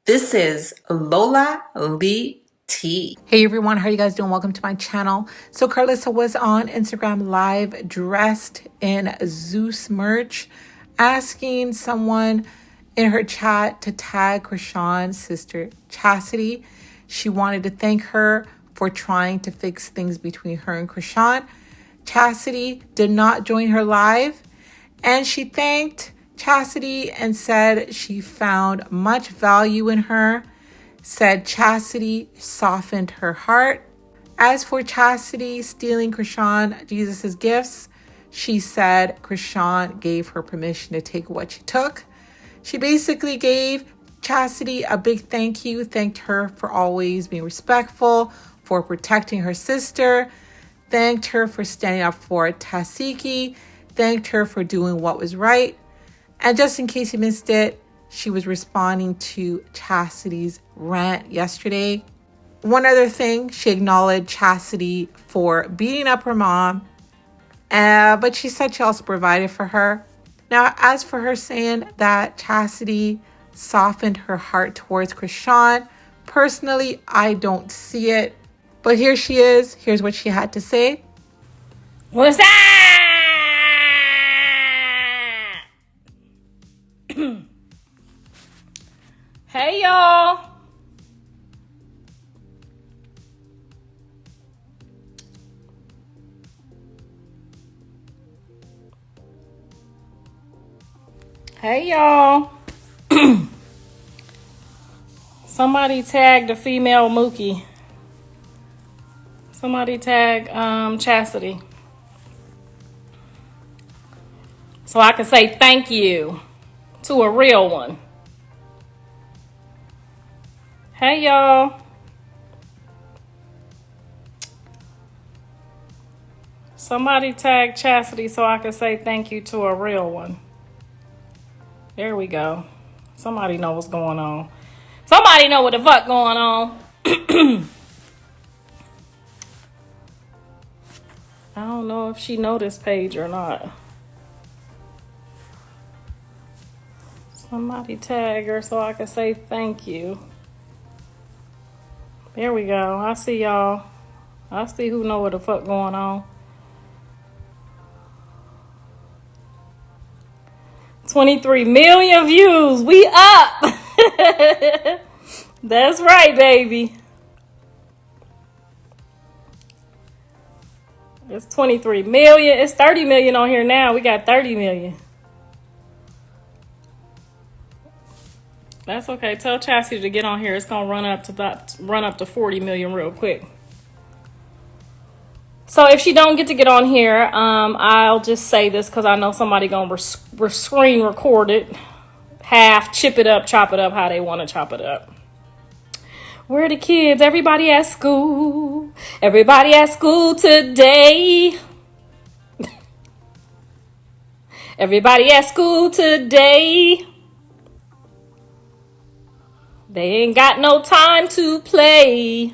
This is Lola Lee T. Hey everyone, how are you guys doing? Welcome to my channel. So Karlissa was on Instagram Live dressed in Zeus merch, asking someone in her chat to tag Chrisean's sister Chastity. She wanted to thank her for trying to fix things between her and Chrisean. Chastity did not join her live, and she thanked Chastity and said she found much value in her. Said Chastity softened her heart. As for Chastity stealing Chrisean Jesus' gifts, she said Chrisean gave her permission to take what she took. She basically gave Chastity a big thank you, thanked her for always being respectful, for protecting her sister, thanked her for standing up for tesehki, thanked her for doing what was right. And just in case you missed it, she was responding to Chastity's rant yesterday. One other thing, she acknowledged Chastity for beating up her mom, but she said she also provided for her. Now, as for her saying that Chastity softened her heart towards Chrisean, personally, I don't see it. But here she is. Here's what she had to say. What's that? Hey, y'all. Hey, y'all. Somebody tagged a female Mookie. Somebody tag Chastity. So I can say thank you to a real one. Hey, y'all. Somebody tag Chastity so I can say thank you to a real one. There we go. Somebody know what's going on. Somebody know what the fuck going on. I don't know if she know this page or not. Somebody tag her so I can say thank you. There we go. I see y'all. I see who know what the fuck going on. 23 million views. We up. That's right, baby. It's 23 million. It's 30 million on here now. We got 30 million. That's okay. Tell Chastity to get on here. It's gonna run up to 40 million real quick. So if she don't get on here, I'll just say this because I know somebody gonna screen record it, half, chip it up, chop it up, how they want to chop it up. Where are the kids? Everybody at school. Everybody at school today. Everybody at school today. They ain't got no time to play.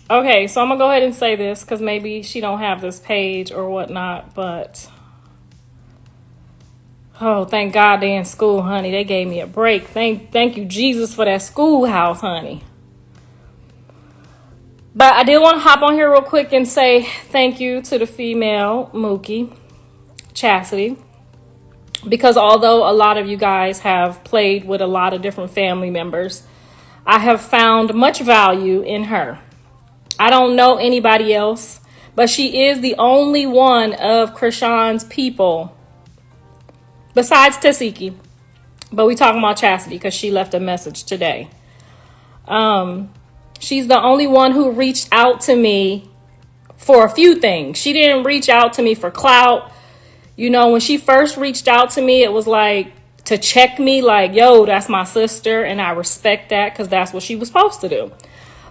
Okay, so I'm going to go ahead and say this because maybe she don't have this page or whatnot, but oh, thank God they in school, honey. They gave me a break. Thank you, Jesus, for that schoolhouse, honey. But I did want to hop on here real quick and say thank you to the female Mookie, Chastity. Because although a lot of you guys have played with a lot of different family members, I have found much value in her. I don't know anybody else, but she is the only one of Chrisean's people besides tesehki. But we talking about Chastity because she left a message today. She's the only one who reached out to me for a few things. She didn't reach out to me for clout. You know, when she first reached out to me, it was like to check me like, yo, that's my sister. And I respect that because that's what she was supposed to do.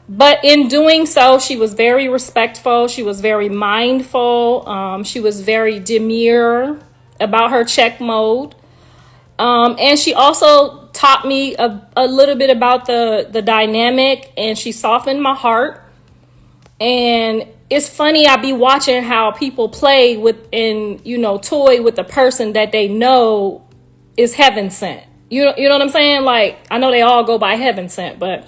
But in doing so, she was very respectful. She was very mindful. She was very demure about her check mode. And she also taught me a little bit about the dynamic, and she softened my heart. And it's funny, I be watching how people play with and, you know, toy with the person that they know is heaven sent. You know what I'm saying? Like, I know they all go by heaven sent, but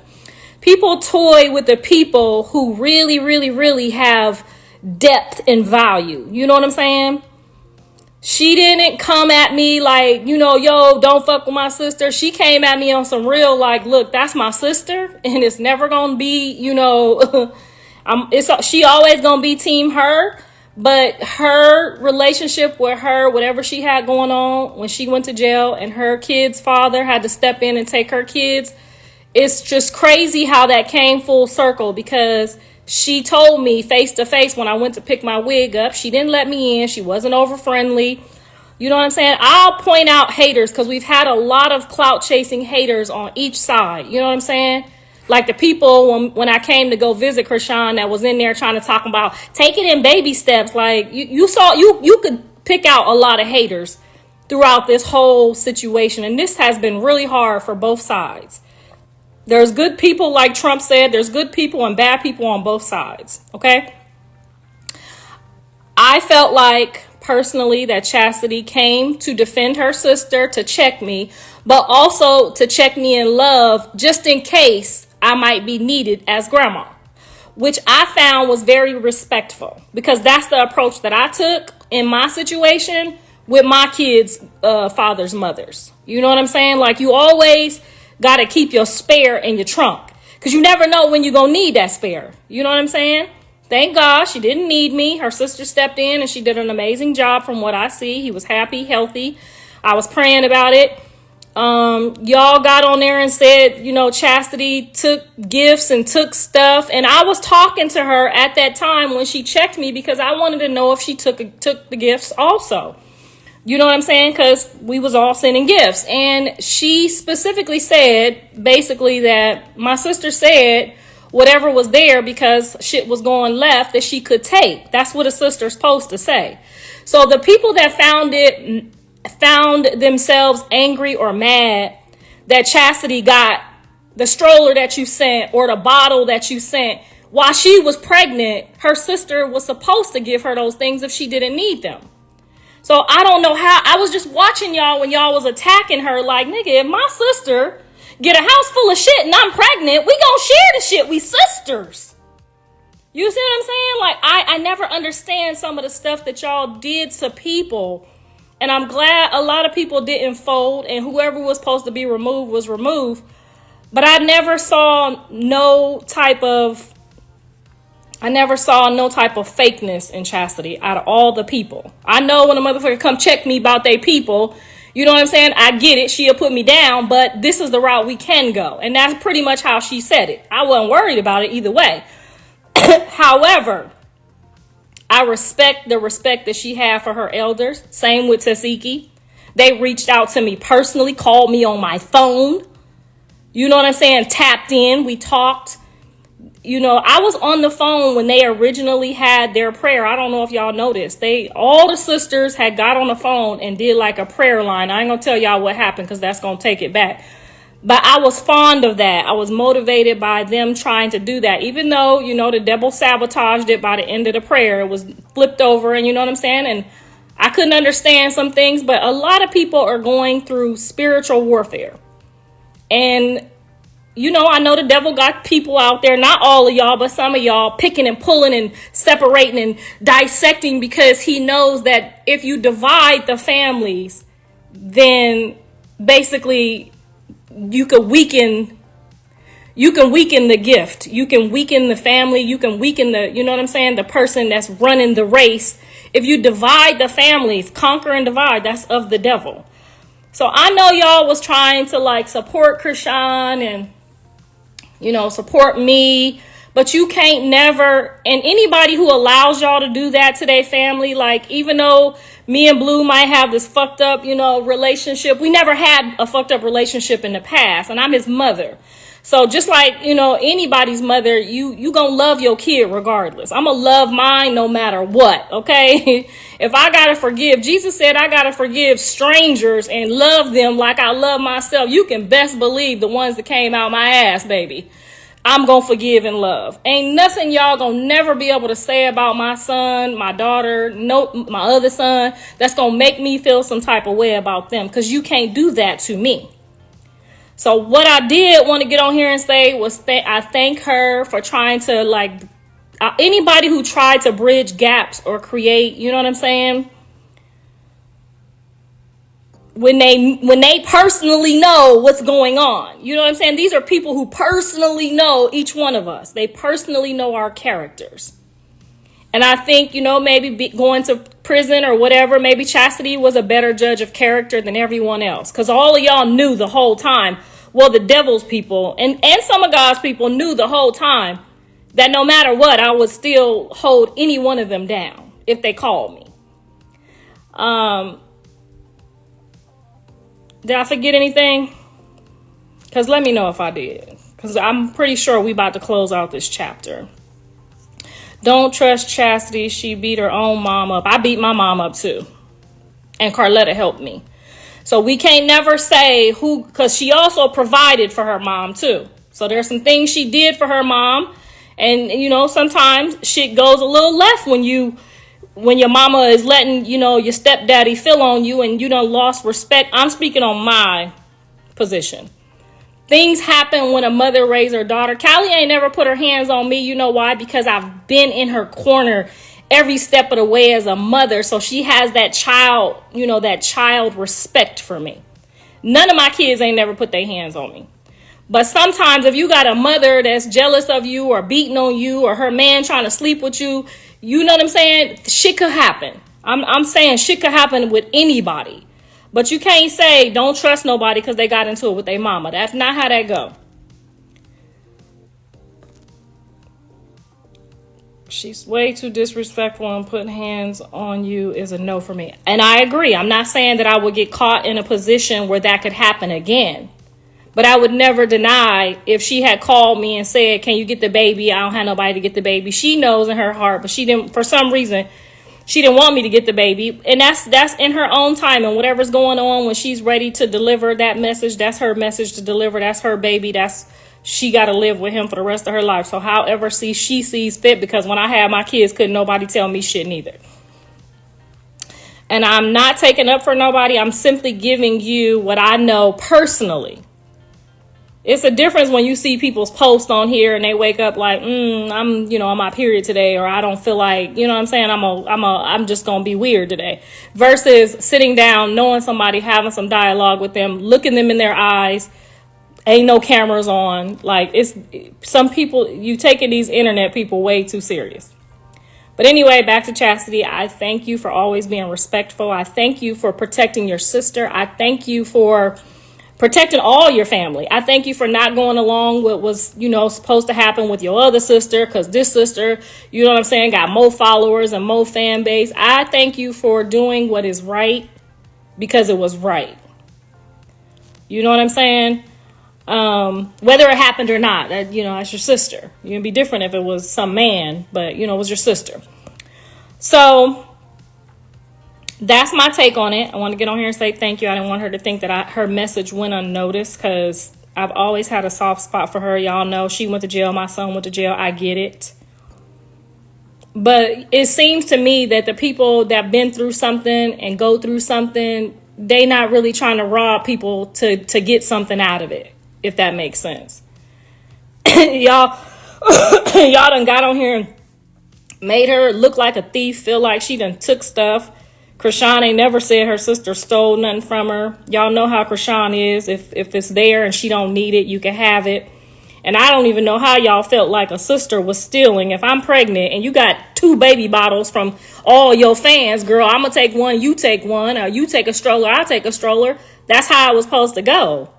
people toy with the people who really, really, really have depth and value. You know what I'm saying? She didn't come at me like, yo, don't fuck with my sister. She came at me on some real, like, look, that's my sister, and it's never gonna be, she always gonna be team her. But her relationship with her, whatever she had going on when she went to jail, and her kid's father had to step in and take her kids, it's just crazy how that came full circle, because she told me face to face when I went to pick my wig up, she didn't let me in. She wasn't over friendly. You know what I'm saying? I'll point out haters, because we've had a lot of clout chasing haters on each side. You know what I'm saying? Like the people when I came to go visit Chrisean that was in there trying to talk about take it in baby steps. Like you could pick out a lot of haters throughout this whole situation. And this has been really hard for both sides. There's good people, like Trump said, there's good people and bad people on both sides. Okay. I felt like personally that Chastity came to defend her sister, to check me, but also to check me in love, just in case I might be needed as grandma, which I found was very respectful, because that's the approach that I took in my situation with my kids' father's mothers. You know what I'm saying? Like, you always got to keep your spare in your trunk, because you never know when you're going to need that spare. You know what I'm saying? Thank God she didn't need me. Her sister stepped in and she did an amazing job from what I see. He was happy, healthy. I was praying about it. Y'all got on there and said, Chastity took gifts and took stuff. And I was talking to her at that time when she checked me, because I wanted to know if she took the gifts also. You know what I'm saying? Because we was all sending gifts. And she specifically said, basically, that my sister said whatever was there, because shit was going left, that she could take. That's what a sister's supposed to say. So the people that found themselves angry or mad that Chastity got the stroller that you sent or the bottle that you sent while she was pregnant, her sister was supposed to give her those things if she didn't need them. So I don't know how. I was just watching y'all when y'all was attacking her, like, nigga, if my sister get a house full of shit and I'm pregnant, we gonna share the shit. We sisters. You see what I'm saying? Like, I never understand some of the stuff that y'all did to people. And I'm glad a lot of people didn't fold, and whoever was supposed to be removed was removed. But I never saw no type of fakeness in Chastity out of all the people. I know when a motherfucker come check me about they people, you know what I'm saying? I get it. She'll put me down, but this is the route we can go. And that's pretty much how she said it. I wasn't worried about it either way. However, I respect the respect that she had for her elders. Same with tesehki. They reached out to me personally, called me on my phone. You know what I'm saying? Tapped in. We talked. I was on the phone when they originally had their prayer. I don't know if y'all noticed. All the sisters had got on the phone and did like a prayer line. I ain't gonna tell y'all what happened, because that's gonna take it back. But I was fond of that. I was motivated by them trying to do that. Even though, the devil sabotaged it by the end of the prayer. It was flipped over, and you know what I'm saying? And I couldn't understand some things, but a lot of people are going through spiritual warfare. And I know the devil got people out there, not all of y'all, but some of y'all picking and pulling and separating and dissecting, because he knows that if you divide the families, then basically you can weaken the gift. You can weaken the family. You can weaken the person that's running the race. If you divide the families, conquer and divide, that's of the devil. So I know y'all was trying to support Chrisean and support me, but you can't never, and anybody who allows y'all to do that to their family, even though me and Blue might have this fucked up, relationship, we never had a fucked up relationship in the past, and I'm his mother. So just like, anybody's mother, you gonna love your kid regardless. I'm gonna love mine no matter what, okay? If I gotta forgive, Jesus said I gotta forgive strangers and love them like I love myself. You can best believe the ones that came out my ass, baby. I'm gonna forgive and love. Ain't nothing y'all gonna never be able to say about my son, my daughter, no, my other son, that's gonna make me feel some type of way about them, because you can't do that to me. So what I did want to get on here and say was I thank her for trying to, like, anybody who tried to bridge gaps or create, you know what I'm saying? When they personally know what's going on. You know what I'm saying? These are people who personally know each one of us. They personally know our characters. And I think, maybe going to prison or whatever, maybe Chastity was a better judge of character than everyone else. Because all of y'all knew the whole time. Well, the devil's people and some of God's people knew the whole time that no matter what, I would still hold any one of them down if they called me. Did I forget anything? Because let me know if I did. Because I'm pretty sure we about to close out this chapter. Don't trust Chastity. She beat her own mom up. I beat my mom up too. And Carletta helped me. So we can't never say who, because she also provided for her mom too. So there's some things she did for her mom. And, sometimes shit goes a little left when your mama is letting, your stepdaddy fill on you and you done lost respect. I'm speaking on my position. Things happen when a mother raises her daughter. Callie ain't never put her hands on me. You know why? Because I've been in her corner every step of the way as a mother. So she has that child respect for me. None of my kids ain't never put their hands on me. But sometimes if you got a mother that's jealous of you or beating on you or her man trying to sleep with you, you know what I'm saying? Shit could happen. I'm saying shit could happen with anybody. But you can't say don't trust nobody because they got into it with their mama. That's not how that go. She's way too disrespectful and putting hands on you is a no for me. And I agree. I'm not saying that I would get caught in a position where that could happen again. But I would never deny if she had called me and said, can you get the baby? I don't have nobody to get the baby. She knows in her heart, but she didn't, for some reason, she didn't want me to get the baby. And that's in her own time. And whatever's going on when she's ready to deliver that message, that's her message to deliver. That's her baby. She got to live with him for the rest of her life. So however she sees fit, because when I had my kids, couldn't nobody tell me shit neither. And I'm not taking up for nobody. I'm simply giving you what I know personally. It's a difference when you see people's posts on here and they wake up like, I'm, on my period today, or I don't feel like, what I'm saying, I'm just going to be weird today, versus sitting down, knowing somebody, having some dialogue with them, looking them in their eyes, ain't no cameras on. Like, it's some people, you taking these internet people way too serious. But anyway, back to Chastity. I thank you for always being respectful. I thank you for protecting your sister. I thank you for protecting all your family. I thank you for not going along with what was, supposed to happen with your other sister, because this sister, got more followers and more fan base. I thank you for doing what is right because it was right. You know what I'm saying? Whether it happened or not, that's your sister. It'd be different if it was some man, but, it was your sister. So that's my take on it. I want to get on here and say thank you. I didn't want her to think that her message went unnoticed, because I've always had a soft spot for her. Y'all know she went to jail. My son went to jail. I get it. But it seems to me that the people that been through something and go through something, they not really trying to rob people to get something out of it, if that makes sense. y'all done got on here and made her look like a thief, feel like she done took stuff. Chrisean ain't never said her sister stole nothing from her. Y'all know how Chrisean is. If it's there and she don't need it, you can have it. And I don't even know how y'all felt like a sister was stealing. If I'm pregnant and you got 2 baby bottles from all your fans, girl, I'm going to take one, you take one, or you take a stroller, I'll take a stroller. That's how it was supposed to go.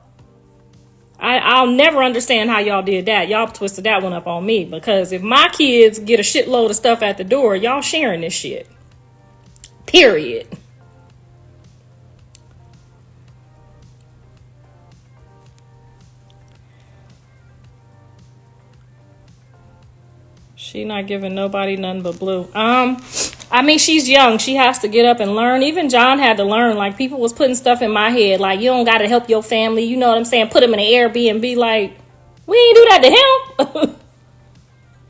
I'll never understand how y'all did that. Y'all twisted that one up on me, because if my kids get a shitload of stuff at the door, y'all sharing this shit. Period. She not giving nobody nothing but blue. I mean, she's young. She has to get up and learn. Even John had to learn. Like, people was putting stuff in my head. Like, you don't got to help your family. You know what I'm saying? Put him in an Airbnb. Like, we ain't do that to him.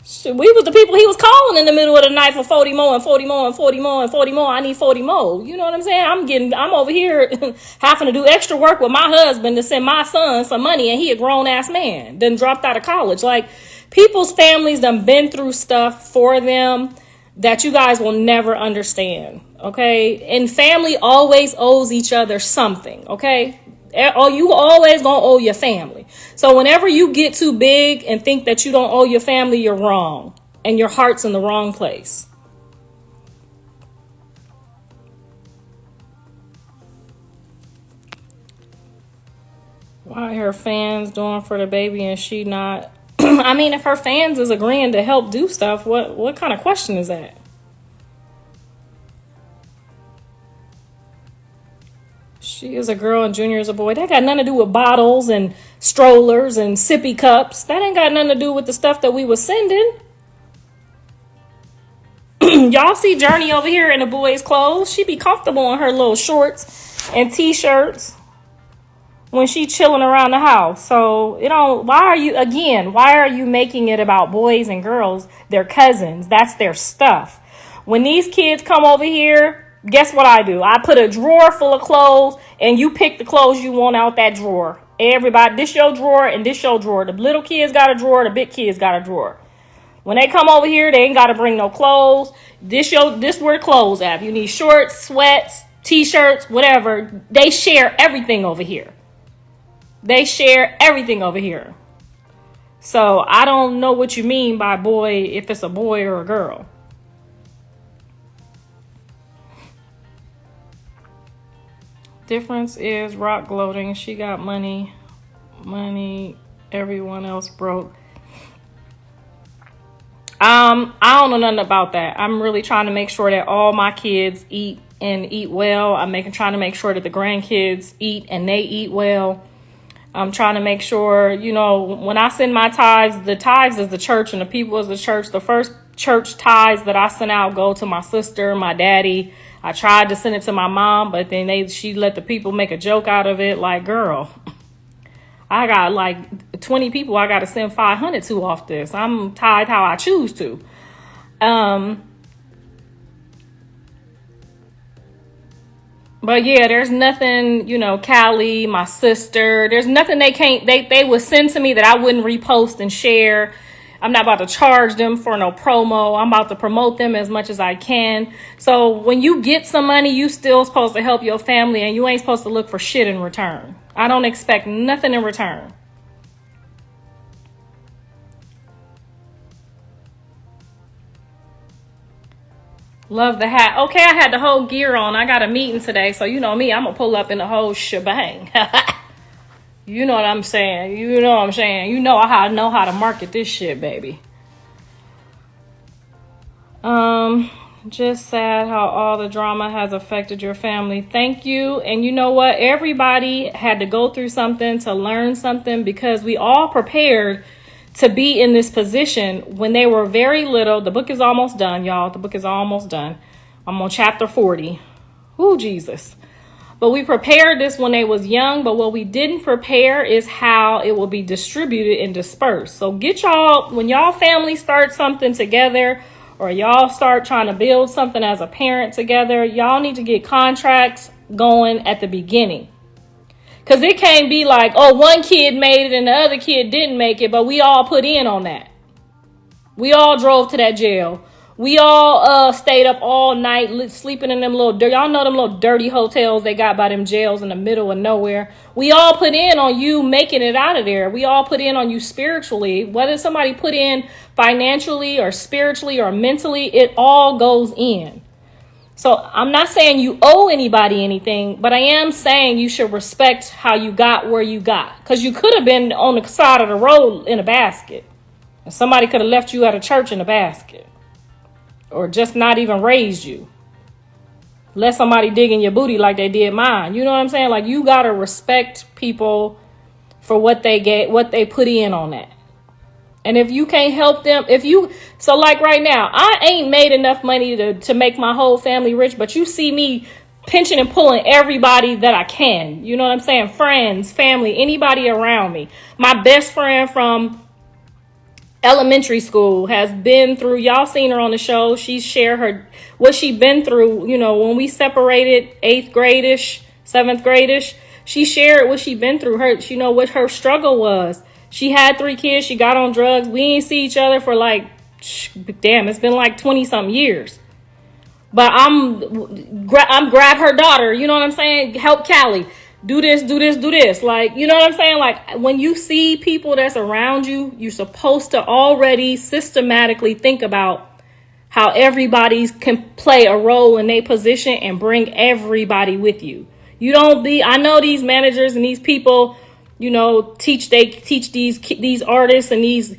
We was the people he was calling in the middle of the night for 40 more and 40 more and 40 more and 40 more. I need 40 more. You know what I'm saying? I'm over here having to do extra work with my husband to send my son some money, and he a grown ass man, then dropped out of college. Like, people's families done been through stuff for them that you guys will never understand. Okay? And family always owes each other something. Okay? Oh, you always gonna owe your family. So whenever you get too big and think that you don't owe your family, you're wrong. And your heart's in the wrong place. Why her fans doing for the baby and she not? I mean, if her fans is agreeing to help do stuff, what kind of question is that? She is a girl and Junior is a boy. That got nothing to do with bottles and strollers and sippy cups. That ain't got nothing to do with the stuff that we was sending. Y'all see Journey over here in the boys' clothes. She be comfortable in her little shorts and t-shirts when she chilling around the house. So, why are you making it about boys and girls? They're cousins. That's their stuff. When these kids come over here, guess what I do? I put a drawer full of clothes, and you pick the clothes you want out that drawer. Everybody, this your drawer and this your drawer. The little kids got a drawer, the big kids got a drawer. When they come over here, they ain't got to bring no clothes. This where the clothes at. You need shorts, sweats, t-shirts, whatever. They share everything over here. So I don't know what you mean by boy, if it's a boy or a girl. Difference is Rock gloating. She got money, everyone else broke. I don't know nothing about that. I'm really trying to make sure that all my kids eat and eat well. Trying to make sure that the grandkids eat and they eat well. I'm trying to make sure, when I send my tithes, the tithes is the church and the people is the church. The first church tithes that I sent out go to my sister, my daddy. I tried to send it to my mom, but then she let the people make a joke out of it. Like, girl, I got like 20 people I got to send 500 to off this. I'm tied how I choose to. But yeah, there's nothing, Callie, my sister, there's nothing they would send to me that I wouldn't repost and share. I'm not about to charge them for no promo. I'm about to promote them as much as I can. So when you get some money, you still supposed to help your family, and you ain't supposed to look for shit in return. I don't expect nothing in return. Love the hat. Okay, I had the whole gear on. I got a meeting today, so you know me, I'm gonna pull up in the whole shebang. You know what I'm saying? You know I know how to market this shit, baby. Just sad how all the drama has affected your family. Thank you. And you know what? Everybody had to go through something to learn something, because we all prepared to be in this position when they were very little. The book is almost done, y'all. The book is almost done. I'm on chapter 40. Ooh, Jesus. But we prepared this when they was young, but what we didn't prepare is how it will be distributed and dispersed. So get y'all, when y'all family start something together, or y'all start trying to build something as a parent together, y'all need to get contracts going at the beginning. Because it can't be like, oh, one kid made it and the other kid didn't make it, but we all put in on that. We all drove to that jail. We all stayed up all night sleeping in them y'all know them little dirty hotels they got by them jails in the middle of nowhere. We all put in on you making it out of there. We all put in on you spiritually. Whether somebody put in financially or spiritually or mentally, it all goes in. So I'm not saying you owe anybody anything, but I am saying you should respect how you got where you got. Because you could have been on the side of the road in a basket. And somebody could have left you at a church in a basket. Or just not even raised you. Let somebody dig in your booty like they did mine. You know what I'm saying? Like, you got to respect people for what they get, what they put in on that. And if you can't help them, so like right now, I ain't made enough money to make my whole family rich, but you see me pinching and pulling everybody that I can. You know what I'm saying? Friends, family, anybody around me. My best friend from elementary school, has been through, y'all seen her on the show. She's shared her, what she been through, you know, when we separated 8th grade-ish, 7th grade-ish, she shared what she been through. Her, you know, what her struggle was. She had 3 kids. She got on drugs. We ain't see each other for like, damn, it's been like 20 something years. But I'm grab her daughter, you know what I'm saying? Help Callie. Do this, do this, do this. Like, you know what I'm saying? Like, when you see people that's around you, you're supposed to already systematically think about how everybody can play a role in their position and bring everybody with you. You don't be, I know these managers and these people, you know, teach these artists and these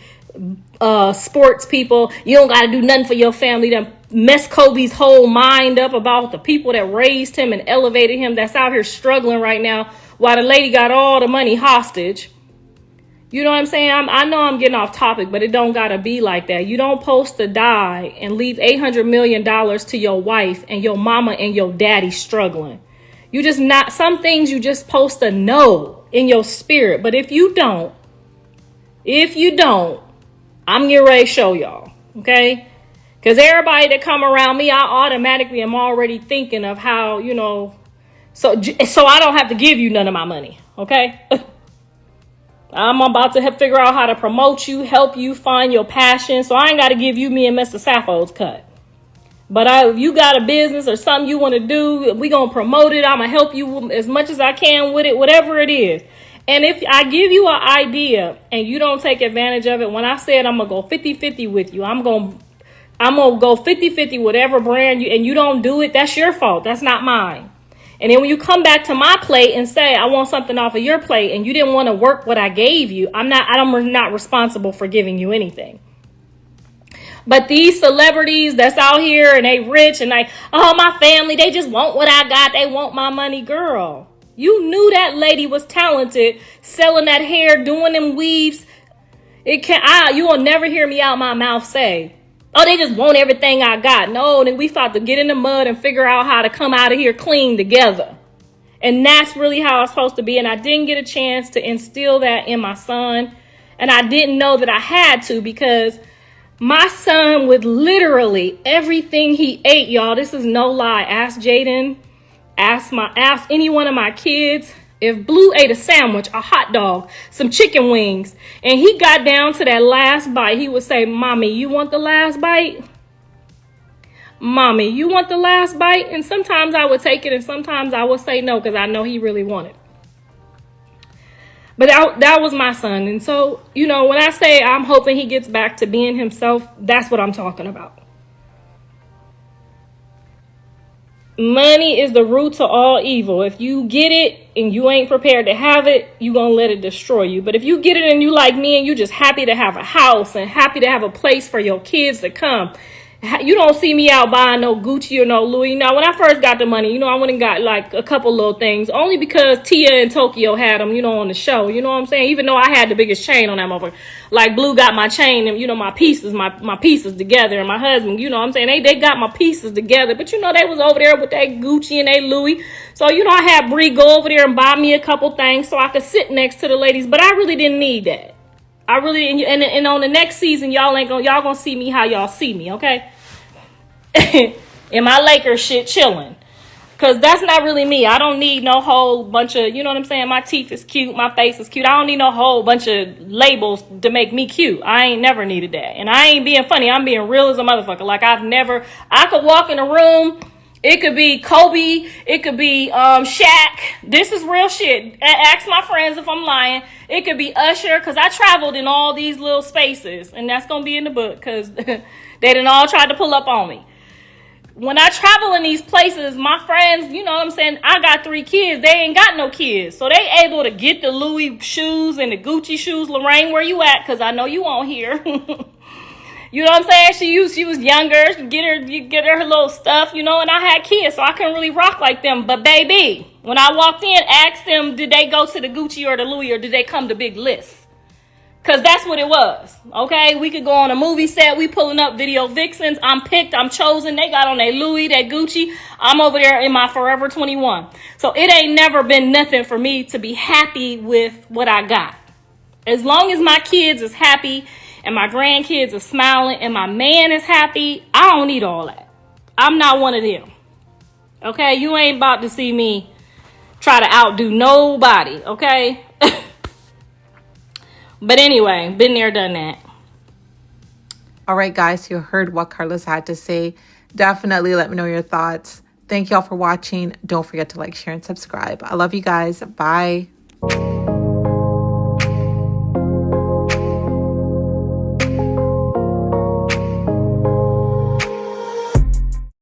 sports people, you don't got to do nothing for your family. Them mess Kobe's whole mind up about the people that raised him and elevated him, that's out here struggling right now while the lady got all the money hostage. You know what I'm saying? I know I'm getting off topic, but it don't gotta be like that. You don't post to die and leave $800 million to your wife and your mama and your daddy struggling. You just not, some things you just supposed to know in your spirit. But if you don't, I'm getting ready to show y'all, okay? Because everybody that come around me, I automatically am already thinking of how, you know, so I don't have to give you none of my money, okay? I'm about to figure out how to promote you, help you find your passion, so I ain't got to give you me and Mr. Sappho's cut. But if you got a business or something you want to do, we going to promote it. I'm going to help you as much as I can with it, whatever it is. And if I give you an idea and you don't take advantage of it, when I said I'm going to go 50-50 with you, I'm going to go 50-50 whatever brand you don't do it, that's your fault. That's not mine. And then when you come back to my plate and say, I want something off of your plate and you didn't want to work what I gave you, I'm not responsible for giving you anything. But these celebrities that's out here and they rich and like, oh, my family, they just want what I got. They want my money. Girl, you knew that lady was talented, selling that hair, doing them weaves. You will never hear me out my mouth say, oh, they just want everything I got. No, then we thought to get in the mud and figure out how to come out of here clean together. And that's really how it's supposed to be. And I didn't get a chance to instill that in my son. And I didn't know that I had to, because my son would literally everything he ate, y'all, this is no lie. Ask Jaden, ask any one of my kids. If Blue ate a sandwich, a hot dog, some chicken wings, and he got down to that last bite, he would say, Mommy, you want the last bite? Mommy, you want the last bite? And sometimes I would take it and sometimes I would say no, because I know he really wanted it. But that was my son. And so, you know, when I say I'm hoping he gets back to being himself, that's what I'm talking about. Money is the root to all evil. If you get it and you ain't prepared to have it, you gonna let it destroy you. But if you get it and you like me and you just happy to have a house and happy to have a place for your kids to come, you don't see me out buying no Gucci or no Louis. Now, when I first got the money, you know, I went and got like a couple little things, only because Tia and Tokyo had them, you know, on the show. You know what I'm saying? Even though I had the biggest chain on that motherfucker. Like Blue got my chain and, you know, my pieces together. And my husband, you know what I'm saying? They got my pieces together. But, you know, they was over there with that Gucci and they Louis. So, you know, I had Bree go over there and buy me a couple things so I could sit next to the ladies. But I really didn't need that. I really, and on the next season, y'all gonna see me how y'all see me, okay? In my Lakers shit chilling. Cause that's not really me. I don't need no whole bunch of, you know what I'm saying? My teeth is cute, my face is cute. I don't need no whole bunch of labels to make me cute. I ain't never needed that. And I ain't being funny, I'm being real as a motherfucker. Like I could walk in a room, it could be Kobe, it could be Shaq. This is real shit. Ask my friends if I'm lying. It could be Usher, because I traveled in all these little spaces. And that's going to be in the book, because they done all tried to pull up on me. When I travel in these places, my friends, you know what I'm saying, I got 3 kids. They ain't got no kids. So they able to get the Louis shoes and the Gucci shoes. Lorraine, where you at? Because I know you won't hear. You know what I'm saying? She was younger. Get her little stuff, you know, and I had kids, so I couldn't really rock like them. But baby, when I walked in, asked them, did they go to the Gucci or the Louis, or did they come to big lists? Because that's what it was, okay? We could go on a movie set. We pulling up video vixens. I'm picked. I'm chosen. They got on their Louis, that Gucci. I'm over there in my Forever 21. So it ain't never been nothing for me to be happy with what I got. As long as my kids is happy and my grandkids are smiling and my man is happy, I don't need all that. I'm not one of them. Okay? You ain't about to see me try to outdo nobody. Okay? But anyway, been there, done that. All right, guys, you heard what Karlissa had to say. Definitely let me know your thoughts. Thank y'all for watching. Don't forget to like, share, and subscribe. I love you guys. Bye.